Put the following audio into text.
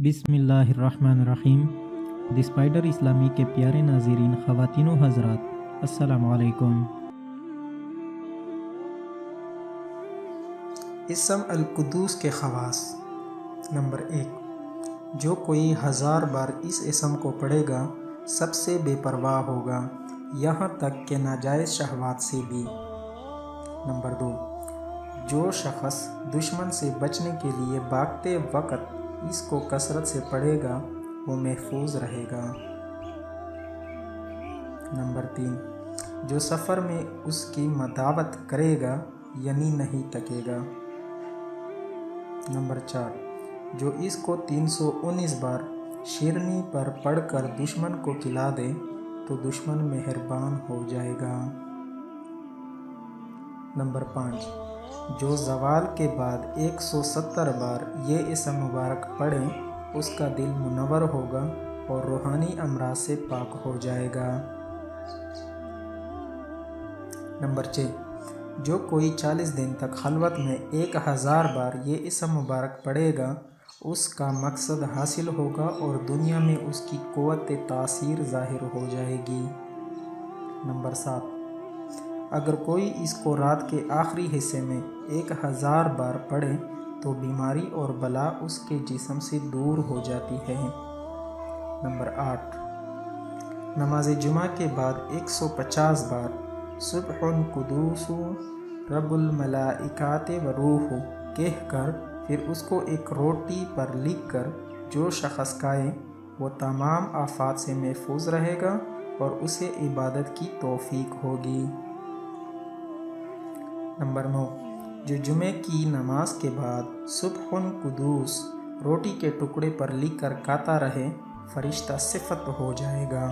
بسم اللہ الرحمن الرحیم۔ دی اسپائڈر اسلامی کے پیارے ناظرین، خواتین و حضرات، السلام علیکم۔ اسم القدوس کے خواص۔ نمبر 1، جو کوئی 1000 بار اس اسم کو پڑھے گا سب سے بے پرواہ ہوگا، یہاں تک کہ ناجائز شہوات سے بھی۔ نمبر 2، جو شخص دشمن سے بچنے کے لیے بھاگتے وقت اس کو کثرت سے پڑھے گا وہ محفوظ رہے گا۔ نمبر 3، جو سفر میں اس کی مداوت کرے گا یعنی نہیں تکے گا۔ نمبر 4، جو اس کو 319 بار شیرنی پر پڑھ کر دشمن کو کھلا دے تو دشمن مہربان ہو جائے گا۔ نمبر 5، جو زوال کے بعد 170 بار یہ اسم مبارک پڑھے اس کا دل منور ہوگا اور روحانی امراض سے پاک ہو جائے گا۔ نمبر 6، جو کوئی 40 دن تک خلوت میں 1000 بار یہ اسم مبارک پڑھے گا اس کا مقصد حاصل ہوگا اور دنیا میں اس کی قوت تاثیر ظاہر ہو جائے گی۔ نمبر 7، اگر کوئی اس کو رات کے آخری حصے میں 1000 بار پڑھے تو بیماری اور بلا اس کے جسم سے دور ہو جاتی ہے۔ نمبر 8، نماز جمعہ کے بعد 150 بار سبح قدوس رب الملائکات والروح کہہ کر پھر اس کو ایک روٹی پر لکھ کر جو شخص کھائے وہ تمام آفات سے محفوظ رہے گا اور اسے عبادت کی توفیق ہوگی۔ نمبر 9، جو جمعے کی نماز کے بعد سبح قدوس روٹی کے ٹکڑے پر لکھ کر کھاتا رہے فرشتہ صفت ہو جائے گا۔